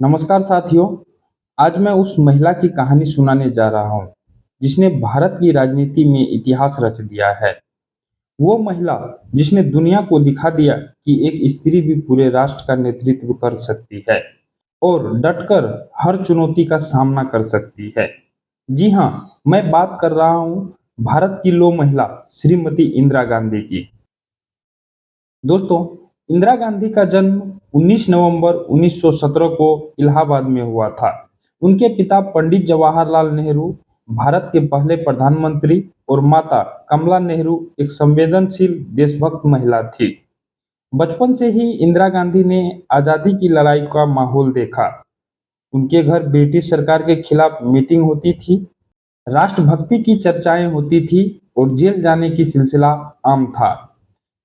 नमस्कार साथियों। आज मैं उस महिला की कहानी सुनाने जा रहा हूँ जिसने भारत की राजनीति में इतिहास रच दिया है। वो महिला जिसने दुनिया को दिखा दिया कि एक स्त्री भी पूरे राष्ट्र का नेतृत्व कर सकती है और डटकर हर चुनौती का सामना कर सकती है। जी हाँ, मैं बात कर रहा हूँ भारत की लौह महिला श्रीमती इंदिरा गांधी की। दोस्तों, इंदिरा गांधी का जन्म 19 नवंबर 1917 को इलाहाबाद में हुआ था। उनके पिता पंडित जवाहरलाल नेहरू भारत के पहले प्रधानमंत्री और माता कमला नेहरू एक संवेदनशील देशभक्त महिला थी। बचपन से ही इंदिरा गांधी ने आज़ादी की लड़ाई का माहौल देखा। उनके घर ब्रिटिश सरकार के खिलाफ मीटिंग होती थी, राष्ट्रभक्ति की चर्चाएं होती थी और जेल जाने की सिलसिला आम था।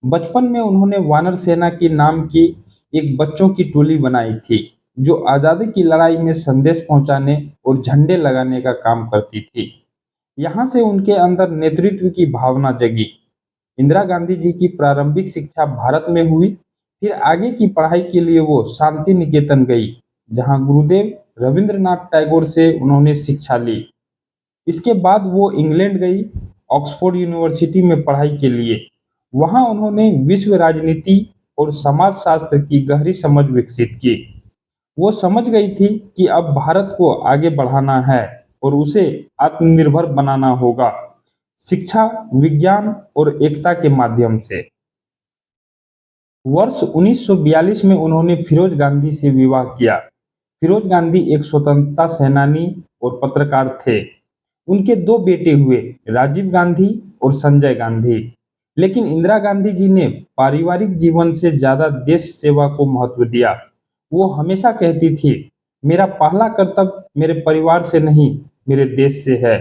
बचपन में उन्होंने वानर सेना की नाम की एक बच्चों की टोली बनाई थी जो आज़ादी की लड़ाई में संदेश पहुंचाने और झंडे लगाने का काम करती थी। यहाँ से उनके अंदर नेतृत्व की भावना जगी। इंदिरा गांधी जी की प्रारंभिक शिक्षा भारत में हुई, फिर आगे की पढ़ाई के लिए वो शांति निकेतन गई, जहाँ गुरुदेव रविंद्रनाथ टैगोर से उन्होंने शिक्षा ली। इसके बाद वो इंग्लैंड गई, ऑक्सफोर्ड यूनिवर्सिटी में पढ़ाई के लिए। वहाँ उन्होंने विश्व राजनीति और समाजशास्त्र की गहरी समझ विकसित की। वो समझ गई थी कि अब भारत को आगे बढ़ाना है और उसे आत्मनिर्भर बनाना होगा, शिक्षा, विज्ञान और एकता के माध्यम से। वर्ष 1942 में उन्होंने फिरोज गांधी से विवाह किया। फिरोज गांधी एक स्वतंत्रता सेनानी और पत्रकार थे। उनके दो बेटे हुए, राजीव गांधी और संजय गांधी। लेकिन इंदिरा गांधी जी ने पारिवारिक जीवन से ज्यादा देश सेवा को महत्व दिया। वो हमेशा कहती थी, मेरा पहला कर्तव्य मेरे परिवार से नहीं, मेरे देश से है।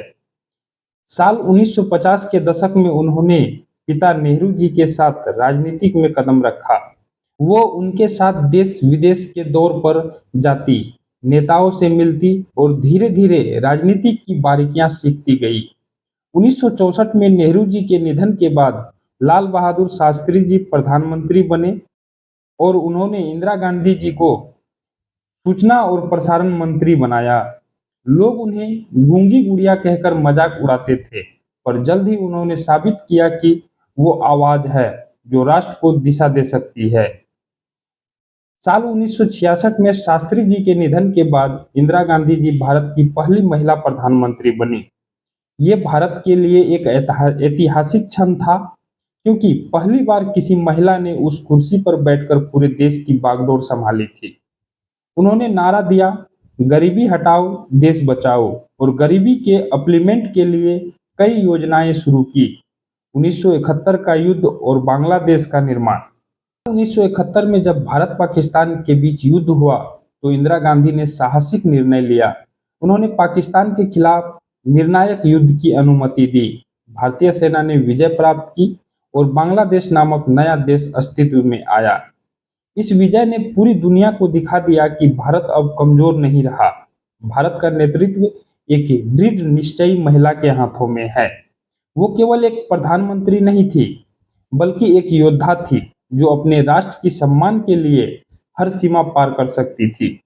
साल 1950 के दशक में उन्होंने पिता नेहरू जी के साथ राजनीतिक में कदम रखा। वो उनके साथ देश विदेश के दौर पर जाती, नेताओं से मिलती और धीरे धीरे राजनीति की बारीकियां सीखती गई। 1964 में नेहरू जी के निधन के बाद लाल बहादुर शास्त्री जी प्रधानमंत्री बने और उन्होंने इंदिरा गांधी जी को सूचना और प्रसारण मंत्री बनाया। लोग उन्हें गूंगी गुड़िया कहकर मजाक उड़ाते थे, पर जल्द ही उन्होंने साबित किया कि वो आवाज है जो राष्ट्र को दिशा दे सकती है। साल 1966 में शास्त्री जी के निधन के बाद इंदिरा गांधी जी भारत की पहली महिला प्रधानमंत्री बनी। ये भारत के लिए एक ऐतिहासिक क्षण था, क्योंकि पहली बार किसी महिला ने उस कुर्सी पर बैठकर पूरे देश की बागडोर संभाली थी। उन्होंने नारा दिया, गरीबी हटाओ, देश बचाओ, और गरीबी के अपलिमेंट के लिए कई योजनाएं शुरू की। 1971 का युद्ध और बांग्लादेश का निर्माण। 1971 में जब भारत पाकिस्तान के बीच युद्ध हुआ तो इंदिरा गांधी ने साहसिक निर्णय लिया। उन्होंने पाकिस्तान के खिलाफ निर्णायक युद्ध की अनुमति दी। भारतीय सेना ने विजय प्राप्त की और बांग्लादेश नामक नया देश अस्तित्व में आया। इस विजय ने पूरी दुनिया को दिखा दिया कि भारत अब कमजोर नहीं रहा। भारत का नेतृत्व एक दृढ़ निश्चयी महिला के हाथों में है। वो केवल एक प्रधानमंत्री नहीं थी, बल्कि एक योद्धा थी जो अपने राष्ट्र की सम्मान के लिए हर सीमा पार कर सकती थी।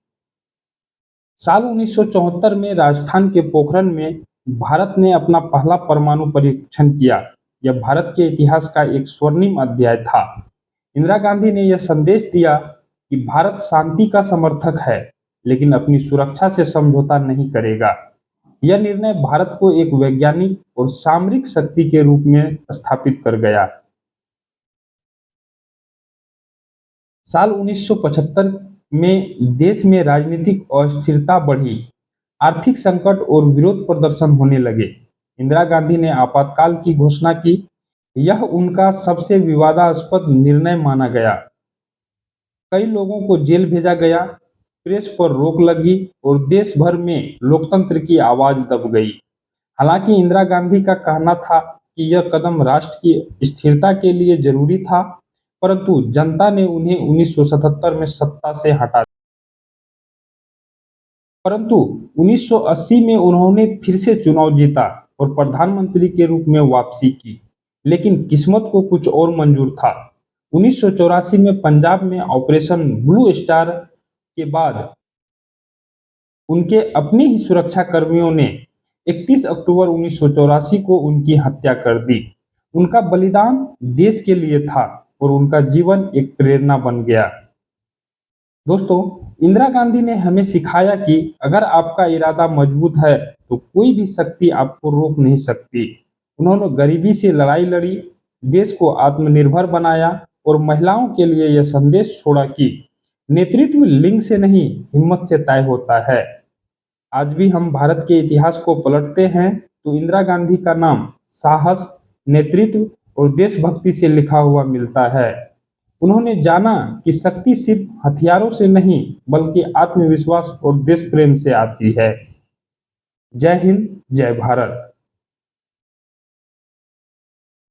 साल 1974 में राजस्थान के पोखरण में भारत ने अपना पहला परमाणु परीक्षण किया। यह भारत के इतिहास का एक स्वर्णिम अध्याय था। इंदिरा गांधी ने यह संदेश दिया कि भारत शांति का समर्थक है, लेकिन अपनी सुरक्षा से समझौता नहीं करेगा। यह निर्णय भारत को एक वैज्ञानिक और सामरिक शक्ति के रूप में स्थापित कर गया। साल 1975 में देश में राजनीतिक अस्थिरता बढ़ी, आर्थिक संकट और विरोध प्रदर्शन होने लगे। इंदिरा गांधी ने आपातकाल की घोषणा की। यह उनका सबसे विवादास्पद निर्णय माना गया। कई लोगों को जेल भेजा गया, प्रेस पर रोक लगी और देश भर में लोकतंत्र की आवाज दब गई। हालांकि इंदिरा गांधी का कहना था कि यह कदम राष्ट्र की स्थिरता के लिए जरूरी था, परंतु जनता ने उन्हें 1977 में सत्ता से हटा दिया। परंतु 1980 में उन्होंने फिर से चुनाव जीता और प्रधानमंत्री के रूप में वापसी की, लेकिन किस्मत को कुछ और मंजूर था। 1984 में पंजाब में ऑपरेशन ब्लू स्टार के बाद उनके अपने ही सुरक्षा कर्मियों ने 31 अक्टूबर 1984 को उनकी हत्या कर दी। उनका बलिदान देश के लिए था और उनका जीवन एक प्रेरणा बन गया। दोस्तों, इंदिरा गांधी ने हमें सिखाया कि अगर आपका इरादा मजबूत है तो कोई भी शक्ति आपको रोक नहीं सकती। उन्होंने गरीबी से लड़ाई लड़ी, देश को आत्मनिर्भर बनाया और महिलाओं के लिए यह संदेश छोड़ा कि नेतृत्व लिंग से नहीं, हिम्मत से तय होता है। आज भी हम भारत के इतिहास को पलटते हैं तो इंदिरा गांधी का नाम साहस, नेतृत्व और देशभक्ति से लिखा हुआ मिलता है। उन्होंने जाना कि शक्ति सिर्फ हथियारों से नहीं बल्कि आत्मविश्वास और देश प्रेम से आती है। जय हिंद, जय भारत।